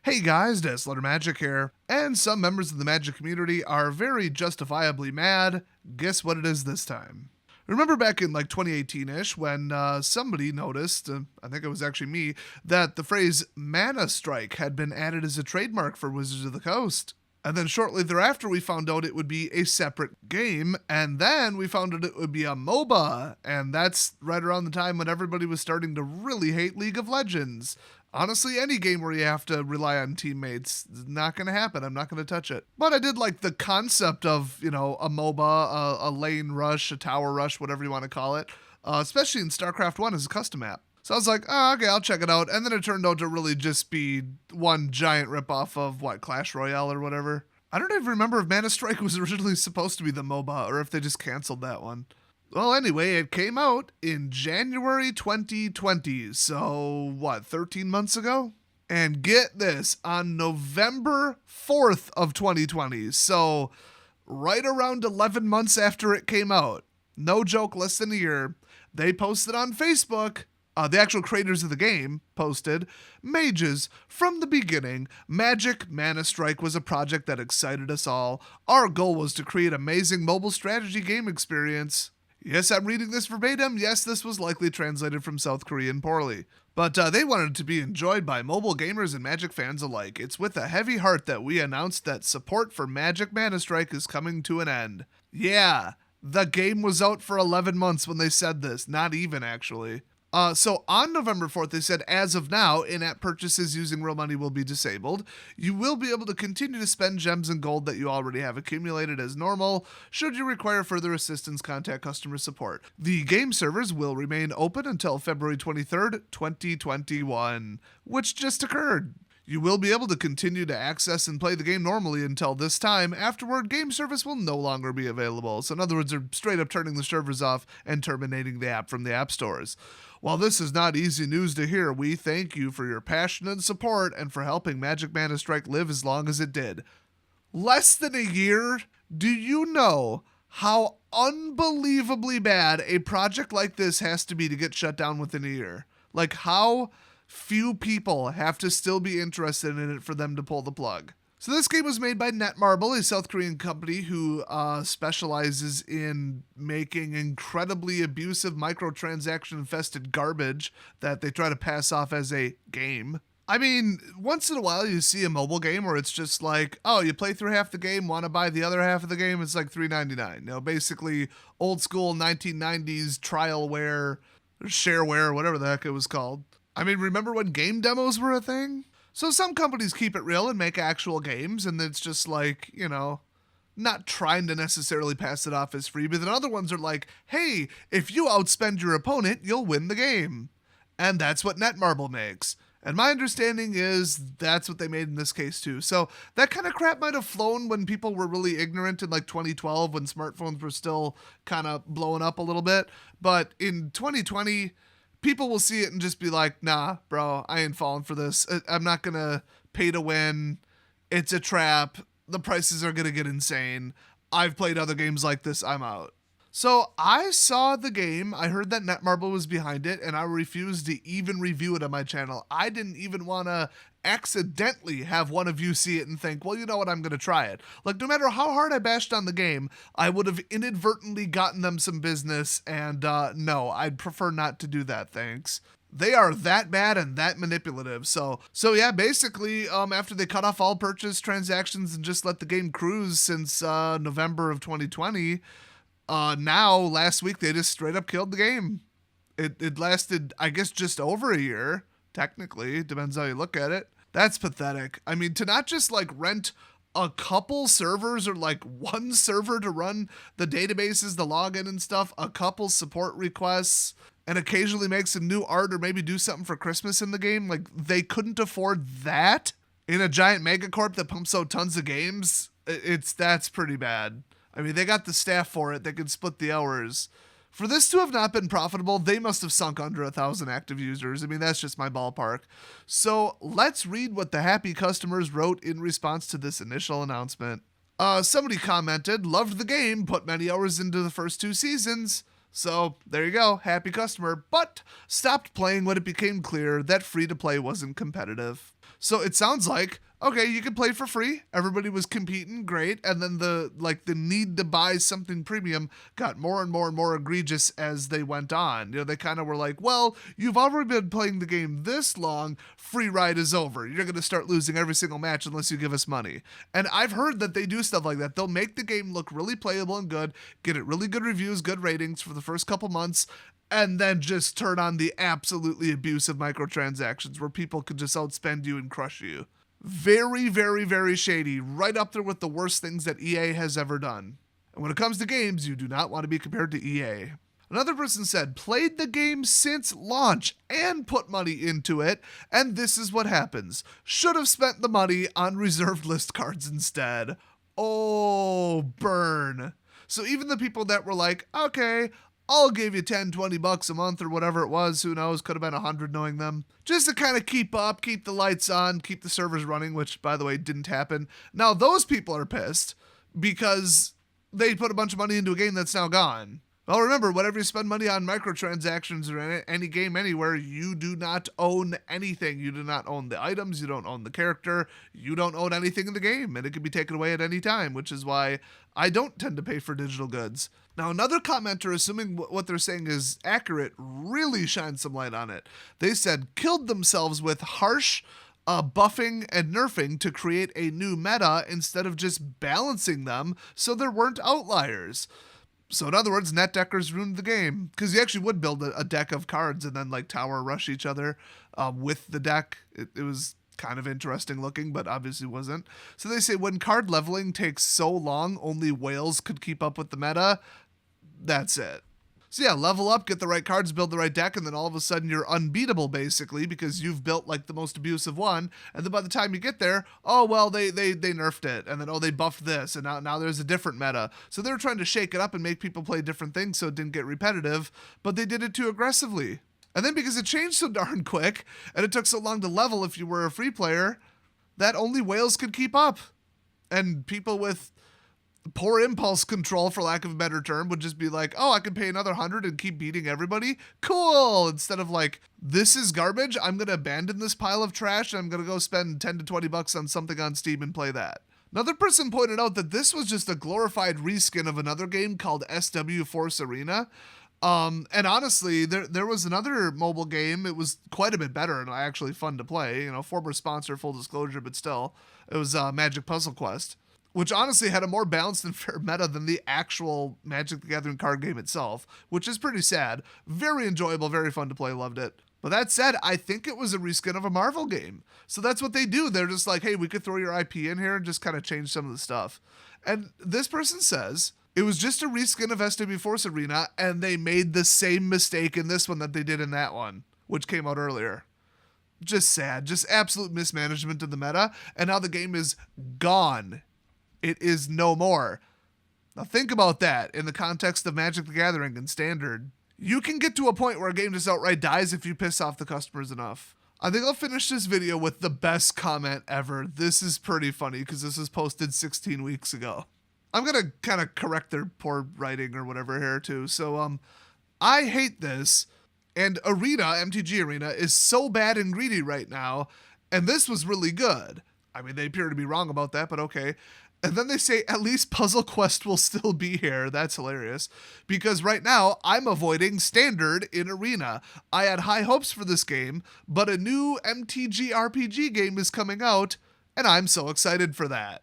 Hey guys, Dazzler Magic here, and some members of the Magic community are very justifiably mad. Guess what it is this time? Remember back in like 2018-ish when somebody noticed, I think it was actually me, that the phrase Mana Strike had been added as a trademark for Wizards of the Coast. And then shortly thereafter we found out it would be a separate game, and then we found out it would be a MOBA, and that's right around the time when everybody was starting to really hate League of Legends. Honestly, any game where you have to rely on teammates is not going to happen. I'm not going to touch it. But I did like the concept of, a MOBA, a lane rush, a tower rush, whatever you want to call it, especially in StarCraft 1 as a custom map. So I was like, oh, okay, I'll check it out. And then it turned out to really just be one giant ripoff of, Clash Royale or whatever. I don't even remember if Mana Strike was originally supposed to be the MOBA or if they just canceled that one. Well, anyway, it came out in January 2020, so 13 months ago? And get this, on November 4th of 2020, so right around 11 months after it came out, no joke, less than a year, they posted on Facebook, the actual creators of the game posted, Mages, from the beginning, Magic Mana Strike was a project that excited us all. Our goal was to create amazing mobile strategy game experience. Yes, I'm reading this verbatim. Yes, this was likely translated from South Korean poorly. But they wanted it to be enjoyed by mobile gamers and Magic fans alike. It's with a heavy heart that we announced that support for Magic Mana Strike is coming to an end. Yeah, the game was out for 11 months when they said this. Not even, actually. So on November 4th, they said, as of now, in-app purchases using real money will be disabled. You will be able to continue to spend gems and gold that you already have accumulated as normal. Should you require further assistance, contact customer support. The game servers will remain open until February 23rd, 2021, which just occurred. You will be able to continue to access and play the game normally until this time. Afterward, game service will no longer be available. So in other words, they're straight up turning the servers off and terminating the app from the app stores. While this is not easy news to hear, we thank you for your passion and support and for helping Magic Mana Strike live as long as it did. Less than a year? Do you know how unbelievably bad a project like this has to be to get shut down within a year? Like how few people have to still be interested in it for them to pull the plug. So this game was made by Netmarble, a South Korean company who specializes in making incredibly abusive microtransaction-infested garbage that they try to pass off as a game. I mean, once in a while you see a mobile game where it's just like, oh, you play through half the game, want to buy the other half of the game, it's like $3.99. Basically old school 1990s trialware, shareware, whatever the heck it was called. I mean, remember when game demos were a thing? So some companies keep it real and make actual games, and it's just like, not trying to necessarily pass it off as free, but then other ones are like, hey, if you outspend your opponent, you'll win the game. And that's what Netmarble makes. And my understanding is that's what they made in this case too. So that kind of crap might have flown when people were really ignorant in like 2012 when smartphones were still kind of blowing up a little bit. But in 2020... people will see it and just be like, nah, bro, I ain't falling for this. I'm not going to pay to win. It's a trap. The prices are going to get insane. I've played other games like this. I'm out. So I saw the game. I heard that Netmarble was behind it, and I refused to even review it on my channel. I didn't even want to accidentally have one of you see it and think, well, you know what, I'm going to try it. Like, no matter how hard I bashed on the game, I would have inadvertently gotten them some business, and no, I'd prefer not to do that, thanks. They are that bad and that manipulative. So yeah, basically, after they cut off all purchase transactions and just let the game cruise since November of 2020, now, last week, they just straight up killed the game. It lasted, I guess, just over a year. Technically, depends how you look at it. That's pathetic. I mean, to not just like rent a couple servers or like one server to run the databases, the login and stuff, a couple support requests, and occasionally make some new art or maybe do something for Christmas in the game. Like, they couldn't afford that in a giant megacorp that pumps out tons of games. That's pretty bad. I mean, they got the staff for it. They could split the hours. For this to have not been profitable, they must have sunk under 1,000 active users. I mean, that's just my ballpark. So let's read what the happy customers wrote in response to this initial announcement. Somebody commented, loved the game, put many hours into the first 2 seasons. So there you go, happy customer, but stopped playing when it became clear that free-to-play wasn't competitive. So it sounds like, okay, you can play for free. Everybody was competing, great. And then the need to buy something premium got more and more and more egregious as they went on. They kind of were like, well, you've already been playing the game this long, free ride is over. You're going to start losing every single match unless you give us money. And I've heard that they do stuff like that. They'll make the game look really playable and good, get it really good reviews, good ratings for the first couple months, and then just turn on the absolutely abusive microtransactions where people could just outspend you and crush you. Very, very, very shady. Right up there with the worst things that EA has ever done. And when it comes to games, you do not want to be compared to EA. Another person said, played the game since launch and put money into it, and this is what happens. Should have spent the money on reserved list cards instead. Oh, burn. So even the people that were like, okay, I'll give you 10, 20 bucks a month or whatever it was. Who knows? Could have been 100 knowing them. Just to kind of keep up, keep the lights on, keep the servers running, which, by the way, didn't happen. Now, those people are pissed because they put a bunch of money into a game that's now gone. Well, remember, whenever you spend money on microtransactions or any game anywhere, you do not own anything. You do not own the items. You don't own the character. You don't own anything in the game, and it can be taken away at any time, which is why I don't tend to pay for digital goods. Now, another commenter, assuming what they're saying is accurate, really shines some light on it. They said, killed themselves with harsh buffing and nerfing to create a new meta instead of just balancing them so there weren't outliers. So in other words, net deckers ruined the game, because you actually would build a deck of cards and then tower rush each other with the deck. It was kind of interesting looking, but obviously wasn't. So they say when card leveling takes so long, only whales could keep up with the meta. That's it. So yeah, level up, get the right cards, build the right deck, and then all of a sudden you're unbeatable basically because you've built the most abusive one. And then by the time you get there, oh well, they nerfed it, and then they buffed this, and now there's a different meta. So they were trying to shake it up and make people play different things so it didn't get repetitive, but they did it too aggressively. And then because it changed so darn quick and it took so long to level if you were a free player, that only whales could keep up, and people with poor impulse control, for lack of a better term, would just be like, oh, I can pay another 100 and keep beating everybody. Cool. Instead of this is garbage. I'm going to abandon this pile of trash and I'm going to go spend 10 to 20 bucks on something on Steam and play that. Another person pointed out that this was just a glorified reskin of another game called SW Force Arena. And honestly, there was another mobile game. It was quite a bit better and actually fun to play. Former sponsor, full disclosure, but still. It was Magic Puzzle Quest, which honestly had a more balanced and fair meta than the actual Magic the Gathering card game itself, which is pretty sad. Very enjoyable, very fun to play, loved it. But that said, I think it was a reskin of a Marvel game. So that's what they do. They're just like, hey, we could throw your IP in here and just kind of change some of the stuff. And this person says it was just a reskin of SW Force Arena, and they made the same mistake in this one that they did in that one, which came out earlier. Just sad. Just absolute mismanagement of the meta. And now the game is gone. It is no more. Now think about that in the context of Magic the Gathering and Standard. You can get to a point where a game just outright dies if you piss off the customers enough. I think I'll finish this video with the best comment ever. This is pretty funny because this was posted 16 weeks ago. I'm going to kind of correct their poor writing or whatever here too. So, I hate this, and Arena, MTG Arena, is so bad and greedy right now, and this was really good. I mean, they appear to be wrong about that, but okay. And then they say, at least Puzzle Quest will still be here. That's hilarious. Because right now, I'm avoiding Standard in Arena. I had high hopes for this game, but a new MTG RPG game is coming out, and I'm so excited for that.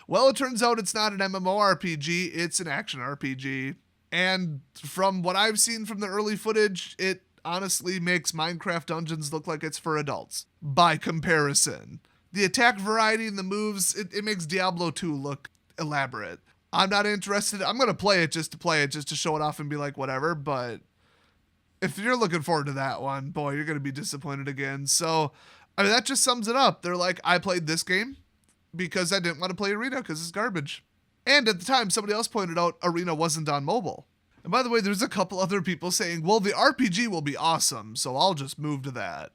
Well, it turns out it's not an MMORPG, it's an action RPG. And from what I've seen from the early footage, it honestly makes Minecraft Dungeons look like it's for adults. By comparison. The attack variety and the moves, it makes Diablo 2 look elaborate. I'm not interested. I'm going to play it just to show it off and be like, whatever. But if you're looking forward to that one, boy, you're going to be disappointed again. So, I mean, that just sums it up. They're like, I played this game because I didn't want to play Arena because it's garbage. And at the time, somebody else pointed out Arena wasn't on mobile. And by the way, there's a couple other people saying, well, the RPG will be awesome, so I'll just move to that.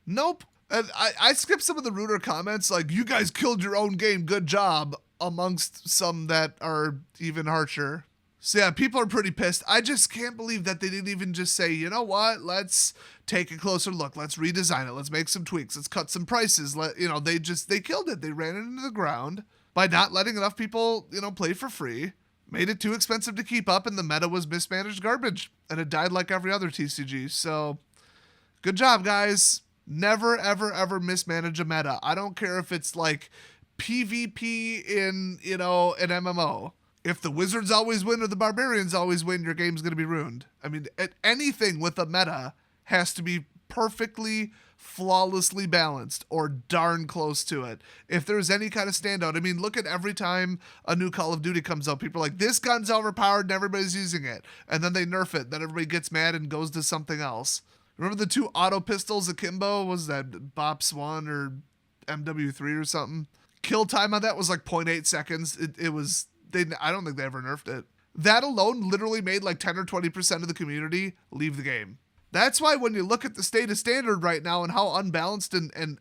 Nope. And I skipped some of the ruder comments like, you guys killed your own game, good job, amongst some that are even harsher. So yeah, people are pretty pissed. I just can't believe that they didn't even just say, you know what, let's take a closer look. Let's redesign it. Let's make some tweaks. Let's cut some prices. They killed it. They ran it into the ground by not letting enough people, play for free. Made it too expensive to keep up, and the meta was mismanaged garbage. And it died like every other TCG. So good job, guys. Never, ever, ever mismanage a meta. I don't care if it's like PvP in, an MMO. If the wizards always win or the barbarians always win, your game's going to be ruined. I mean, anything with a meta has to be perfectly, flawlessly balanced or darn close to it. If there's any kind of standout, I mean, look at every time a new Call of Duty comes out, people are like, this gun's overpowered and everybody's using it. And then they nerf it. Then everybody gets mad and goes to something else. Remember the 2 auto pistols akimbo? Was that Bops 1 or MW3 or something? Kill time on that was like 0.8 seconds. I don't think they ever nerfed it. That alone literally made like 10 or 20% of the community leave the game. That's why when you look at the state of standard right now and how unbalanced and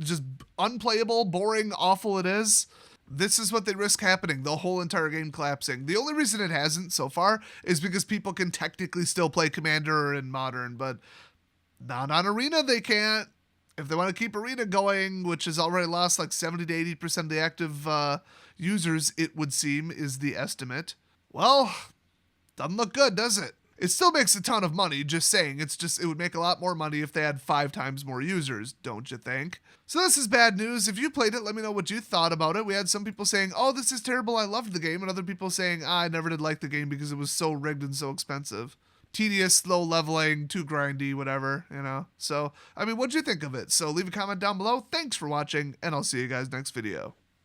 just unplayable, boring, awful it is, this is what they risk happening, the whole entire game collapsing. The only reason it hasn't so far is because people can technically still play Commander and Modern, but not on Arena they can't. If they want to keep Arena going, which has already lost like 70 to 80% of the active users, it would seem, is the estimate. Well, doesn't look good, does it? It still makes a ton of money, just saying. It would make a lot more money if they had 5 times more users, don't you think? So this is bad news. If you played it, let me know what you thought about it. We had some people saying, oh, this is terrible, I loved the game, and other people saying, I never did like the game because it was so rigged and so expensive. Tedious, slow leveling, too grindy, whatever, So, what'd you think of it? So leave a comment down below. Thanks for watching, and I'll see you guys next video.